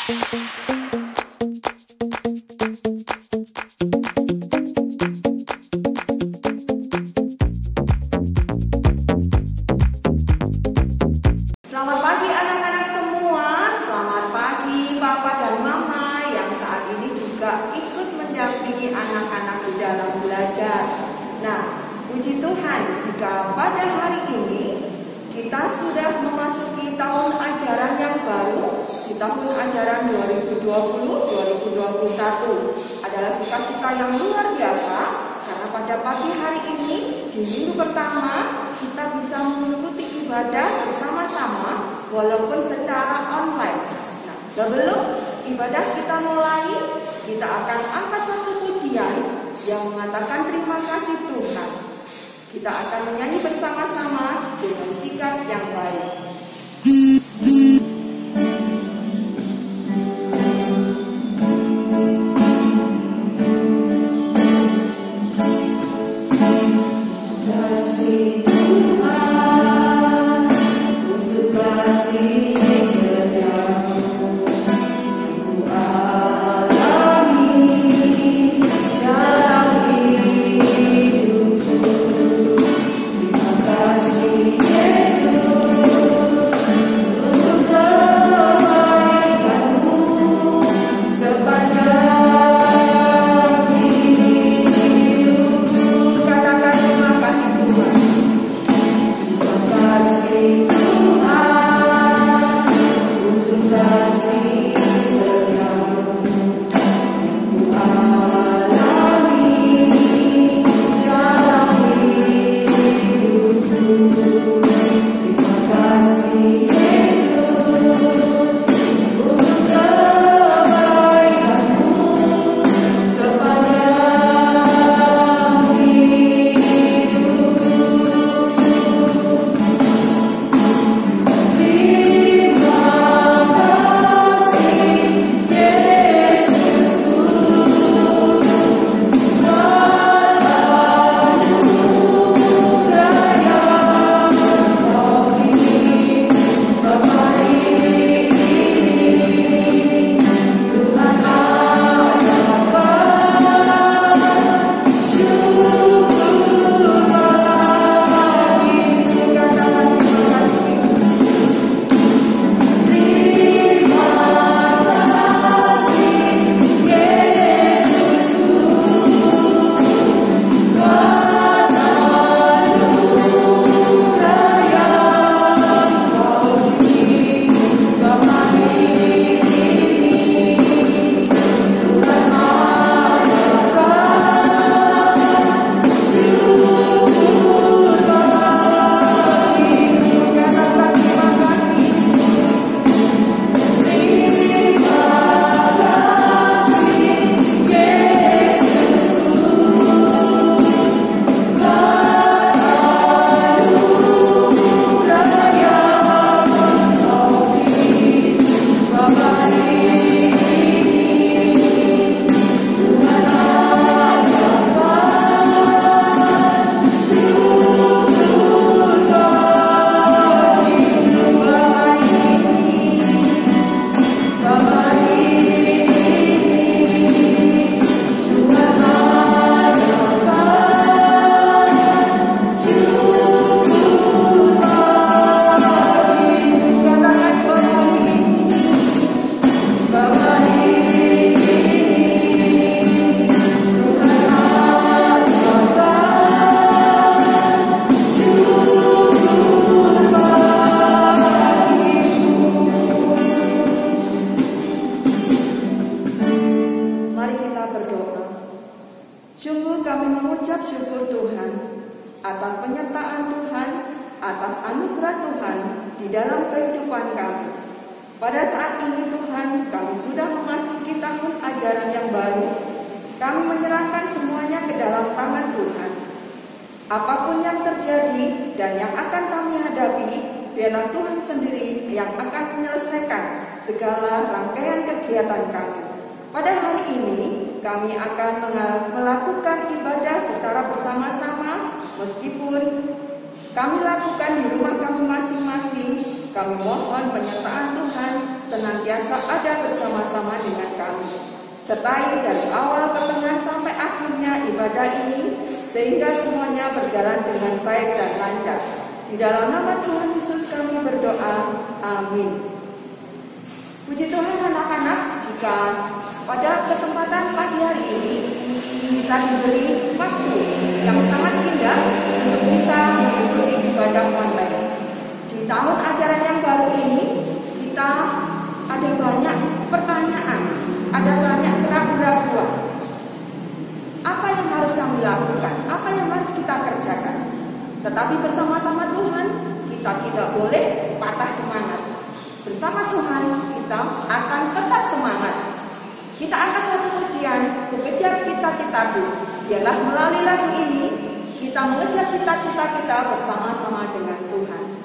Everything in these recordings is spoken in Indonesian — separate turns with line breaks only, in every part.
Selamat pagi anak-anak semua, selamat pagi Papa dan Mama yang saat ini juga ikut mendampingi anak-anak di dalam belajar. Nah, puji Tuhan jika pada hari ini kita sudah memasuki tahun ajaran yang baru. Di tahun ajaran 2020-2021 adalah sukacita yang luar biasa karena pada pagi hari ini di minggu pertama kita bisa mengikuti ibadah bersama-sama walaupun secara online. Nah, sebelum ibadah kita mulai, kita akan angkat satu pujian yang mengatakan terima kasih Tuhan. Kita akan menyanyi bersama-sama dengan sikap yang baik.
Pada saat ini Tuhan, kami sudah memasuki tahun ajaran yang baru. Kami menyerahkan semuanya ke dalam tangan Tuhan. Apapun yang terjadi dan yang akan kami hadapi, biarlah Tuhan sendiri yang akan menyelesaikan segala rangkaian kegiatan kami. Pada hari ini, kami akan melakukan ibadah secara bersama-sama, meskipun kami lakukan di rumah kami masing-masing. Kami mohon penyertaan Tuhan senantiasa ada bersama bersama dengan kami. Sertai dari awal pertengahan sampai akhirnya ibadah ini, sehingga semuanya berjalan dengan baik dan lancar. Di dalam nama Tuhan Yesus kami berdoa. Amin. Puji Tuhan anak-anak, jika pada kesempatan pagi hari ini kita diberi waktu yang sangat indah untuk bisa mengikuti ibadah online. Di tahun ajaran yang baru ini, kita ada banyak pertanyaan, ada banyak keraguan-keraguan. Apa yang harus kami lakukan? Apa yang harus kita kerjakan? Tetapi bersama-sama Tuhan, kita tidak boleh patah semangat. Bersama Tuhan, kita akan tetap semangat. Kita angkat satu pujian, mengejar cita-citaku. Biarlah melalui lagu ini, kita mengejar cita-cita kita bersama-sama dengan Tuhan.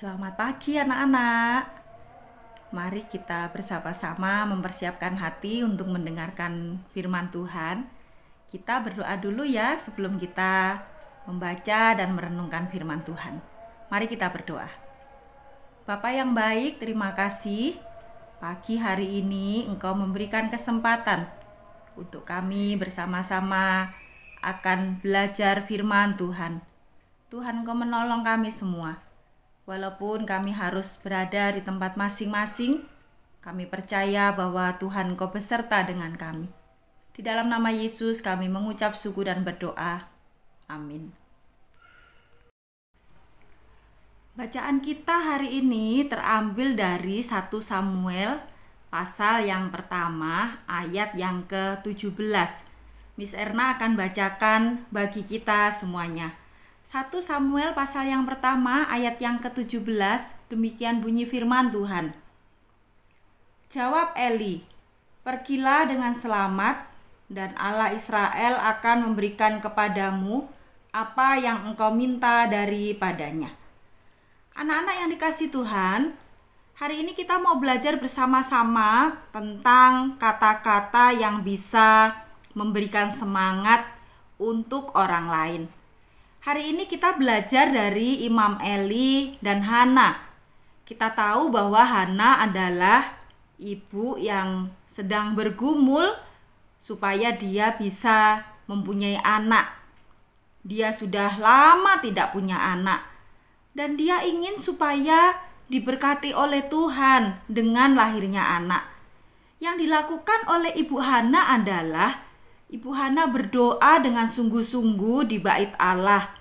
Selamat pagi anak-anak. Mari kita bersama-sama mempersiapkan hati untuk mendengarkan firman Tuhan. Kita berdoa dulu ya sebelum kita membaca dan merenungkan firman Tuhan. Mari kita berdoa. Bapa yang baik, terima kasih. Pagi hari ini Engkau memberikan kesempatan untuk kami bersama-sama akan belajar firman Tuhan. Tuhan, Engkau menolong kami semua. Walaupun kami harus berada di tempat masing-masing, kami percaya bahwa Tuhan Engkau beserta dengan kami. Di dalam nama Yesus kami mengucap syukur dan berdoa. Amin. Bacaan kita hari ini terambil dari 1 Samuel pasal yang pertama ayat yang ke-17. Miss Erna akan bacakan bagi kita semuanya. 1 Samuel pasal yang pertama ayat yang ke-17, demikian bunyi firman Tuhan. Jawab Eli, pergilah dengan selamat dan Allah Israel akan memberikan kepadamu apa yang engkau minta daripadanya. Anak-anak yang dikasihi Tuhan, hari ini kita mau belajar bersama-sama tentang kata-kata yang bisa memberikan semangat untuk orang lain. Hari ini kita belajar dari Imam Eli dan Hana. Kita tahu bahwa Hana adalah ibu yang sedang bergumul supaya dia bisa mempunyai anak. Dia sudah lama tidak punya anak. Dan dia ingin supaya diberkati oleh Tuhan dengan lahirnya anak. Yang dilakukan oleh Ibu Hana adalah Ibu Hana berdoa dengan sungguh-sungguh di bait Allah.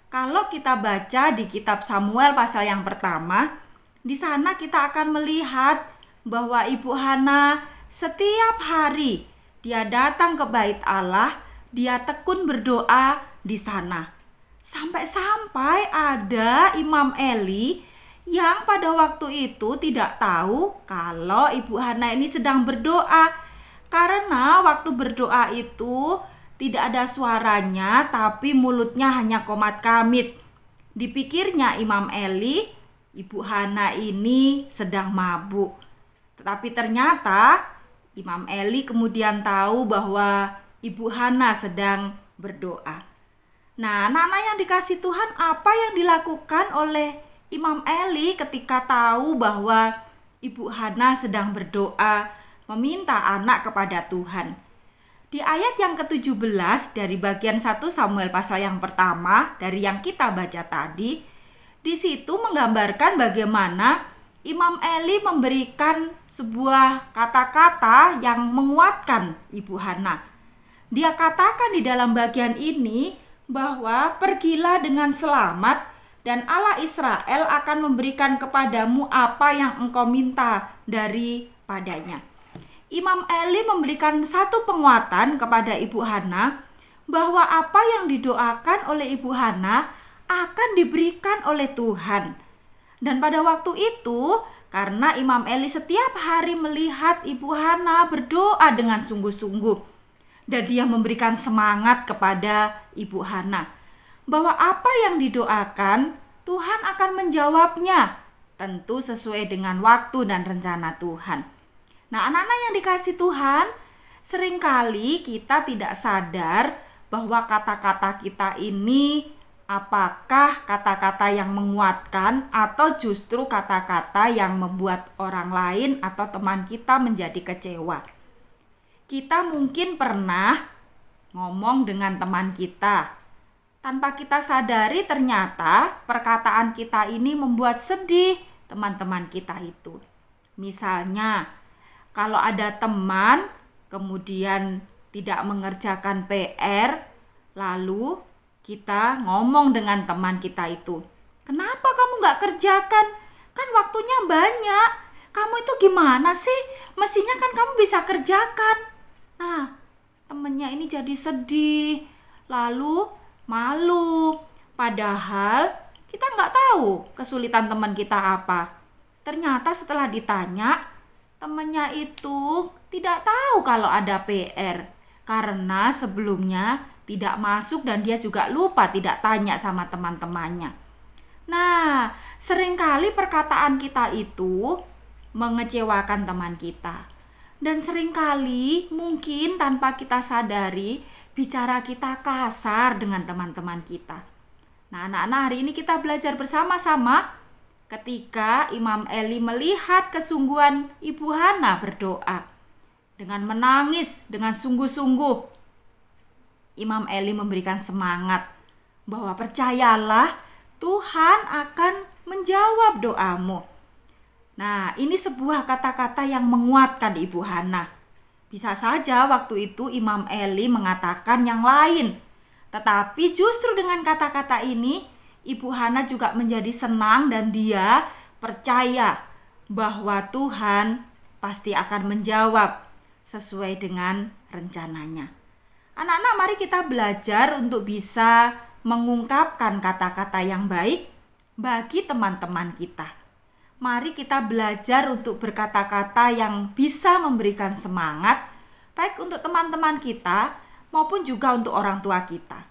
Kalau kita baca di kitab Samuel pasal yang pertama, di sana kita akan melihat bahwa Ibu Hana setiap hari Dia datang ke bait Allah, dia tekun berdoa di sana. Sampai-sampai ada Imam Eli yang pada waktu itu tidak tahu kalau Ibu Hana ini sedang berdoa. Karena waktu berdoa itu tidak ada suaranya, tapi mulutnya hanya komat kamit. Dipikirnya Imam Eli, Ibu Hana ini sedang mabuk. Tetapi ternyata Imam Eli kemudian tahu bahwa Ibu Hana sedang berdoa. Nah, anak-anak yang dikasih Tuhan, apa yang dilakukan oleh Imam Eli ketika tahu bahwa Ibu Hana sedang berdoa meminta anak kepada Tuhan? Di ayat yang ke-17 dari bagian 1 Samuel pasal yang pertama dari yang kita baca tadi, di situ menggambarkan bagaimana Imam Eli memberikan sebuah kata-kata yang menguatkan Ibu Hana. Dia katakan di dalam bagian ini bahwa pergilah dengan selamat dan Allah Israel akan memberikan kepadamu apa yang engkau minta daripadanya. Imam Eli memberikan satu penguatan kepada Ibu Hana bahwa apa yang didoakan oleh Ibu Hana akan diberikan oleh Tuhan. Dan pada waktu itu, karena Imam Eli setiap hari melihat Ibu Hana berdoa dengan sungguh-sungguh, dan dia memberikan semangat kepada Ibu Hana bahwa apa yang didoakan Tuhan akan menjawabnya, tentu sesuai dengan waktu dan rencana Tuhan. Nah, anak-anak yang dikasih Tuhan, seringkali kita tidak sadar bahwa kata-kata kita ini apakah kata-kata yang menguatkan atau justru kata-kata yang membuat orang lain atau teman kita menjadi kecewa. Kita mungkin pernah ngomong dengan teman kita, tanpa kita sadari ternyata perkataan kita ini membuat sedih teman-teman kita itu. Misalnya, kalau ada teman kemudian tidak mengerjakan PR, lalu kita ngomong dengan teman kita itu, "Kenapa kamu gak kerjakan? Kan waktunya banyak. Kamu itu gimana sih? Mestinya kan kamu bisa kerjakan." Nah, temennya ini jadi sedih, lalu malu. Padahal kita gak tahu kesulitan teman kita apa. Ternyata setelah ditanya, temannya itu tidak tahu kalau ada PR karena sebelumnya tidak masuk dan dia juga lupa tidak tanya sama teman-temannya. Nah, seringkali perkataan kita itu mengecewakan teman kita. Dan seringkali mungkin tanpa kita sadari bicara kita kasar dengan teman-teman kita. Nah, anak-anak, hari ini kita belajar bersama-sama ketika Imam Eli melihat kesungguhan Ibu Hana berdoa dengan menangis dengan sungguh-sungguh, Imam Eli memberikan semangat bahwa percayalah Tuhan akan menjawab doamu. Nah, ini sebuah kata-kata yang menguatkan Ibu Hana. Bisa saja waktu itu Imam Eli mengatakan yang lain, tetapi justru dengan kata-kata ini Ibu Hana juga menjadi senang dan dia percaya bahwa Tuhan pasti akan menjawab sesuai dengan rencananya. Anak-anak, mari kita belajar untuk bisa mengungkapkan kata-kata yang baik bagi teman-teman kita. Mari kita belajar untuk berkata-kata yang bisa memberikan semangat baik untuk teman-teman kita maupun juga untuk orang tua kita.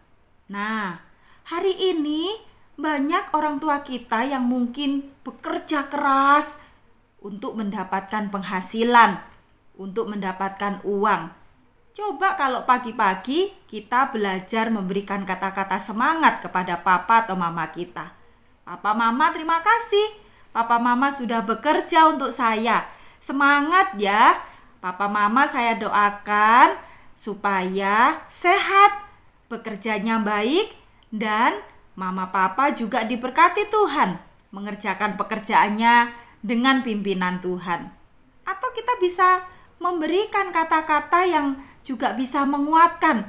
Nah, hari ini banyak orang tua kita yang mungkin bekerja keras untuk mendapatkan penghasilan, untuk mendapatkan uang. Coba kalau pagi-pagi kita belajar memberikan kata-kata semangat kepada papa atau mama kita. "Papa, mama, terima kasih. Papa, mama sudah bekerja untuk saya. Semangat ya. Papa, mama, saya doakan supaya sehat, bekerjanya baik, dan mama papa juga diberkati Tuhan mengerjakan pekerjaannya dengan pimpinan Tuhan." Atau kita bisa memberikan kata-kata yang juga bisa menguatkan.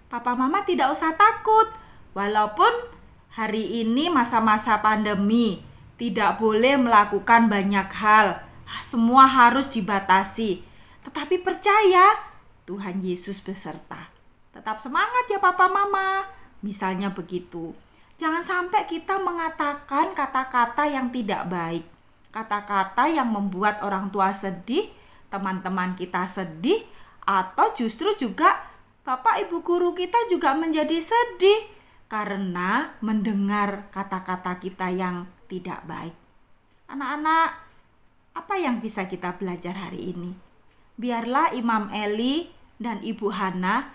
"Papa mama tidak usah takut. Walaupun hari ini masa-masa pandemi, tidak boleh melakukan banyak hal. Semua harus dibatasi. Tetapi percaya, Tuhan Yesus beserta. Tetap semangat ya Papa Mama. Misalnya begitu. Jangan sampai kita mengatakan kata-kata yang tidak baik. Kata-kata yang membuat orang tua sedih, teman-teman kita sedih, atau justru juga Bapak Ibu guru kita juga menjadi sedih karena mendengar kata-kata kita yang tidak baik. Anak-anak, apa yang bisa kita belajar hari ini? Biarlah Imam Eli dan Ibu Hana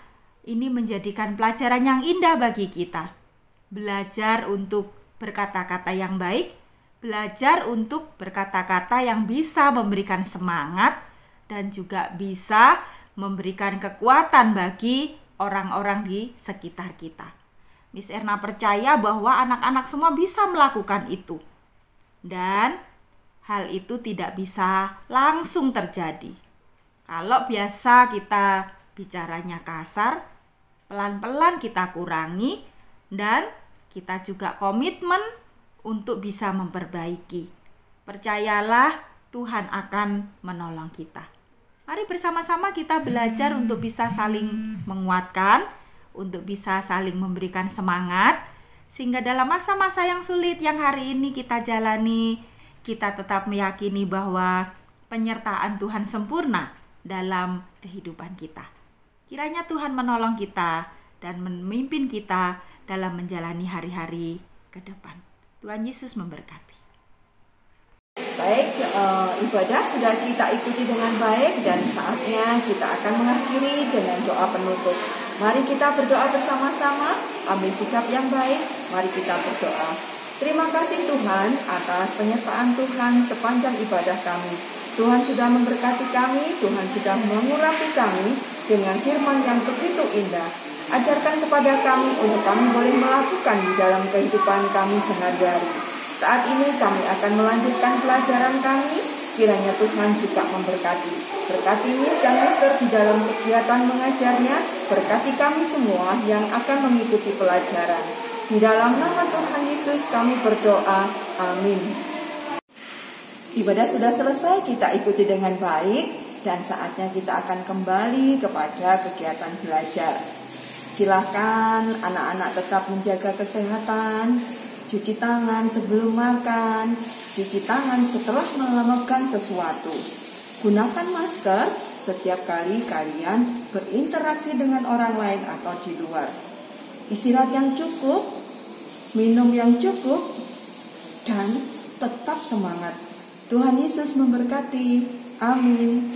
ini menjadikan pelajaran yang indah bagi kita. Belajar untuk berkata-kata yang baik, belajar untuk berkata-kata yang bisa memberikan semangat dan juga bisa memberikan kekuatan bagi orang-orang di sekitar kita. Miss Erna percaya bahwa anak-anak semua bisa melakukan itu. Dan hal itu tidak bisa langsung terjadi. Kalau biasa kita bicaranya kasar, pelan-pelan kita kurangi dan kita juga komitmen untuk bisa memperbaiki. Percayalah, Tuhan akan menolong kita. Mari bersama-sama kita belajar untuk bisa saling menguatkan, untuk bisa saling memberikan semangat, sehingga dalam masa-masa yang sulit yang hari ini kita jalani, kita tetap meyakini bahwa penyertaan Tuhan sempurna dalam kehidupan kita. Kiranya Tuhan menolong kita dan memimpin kita dalam menjalani hari-hari ke depan. Tuhan Yesus memberkati.
Baik, ibadah sudah kita ikuti dengan baik dan saatnya kita akan mengakhiri dengan doa penutup. Mari kita berdoa bersama-sama, ambil sikap yang baik, mari kita berdoa. Terima kasih Tuhan atas penyertaan Tuhan sepanjang ibadah kami. Tuhan sudah memberkati kami, Tuhan sudah mengurapi kami dengan firman yang begitu indah. Ajarkan kepada kami untuk kami boleh melakukan di dalam kehidupan kami sehari-hari. Saat ini kami akan melanjutkan pelajaran kami, kiranya Tuhan juga memberkati. Berkati Miss dan Mister di dalam kegiatan mengajarnya, berkati kami semua yang akan mengikuti pelajaran. Di dalam nama Tuhan Yesus kami berdoa, amin. Ibadah sudah selesai, kita ikuti dengan baik dan saatnya kita akan kembali kepada kegiatan belajar. Silakan anak-anak tetap menjaga kesehatan, cuci tangan sebelum makan, cuci tangan setelah memegang sesuatu. Gunakan masker setiap kali kalian berinteraksi dengan orang lain atau di luar. Istirahat yang cukup, minum yang cukup, dan tetap semangat. Tuhan Yesus memberkati. Amin.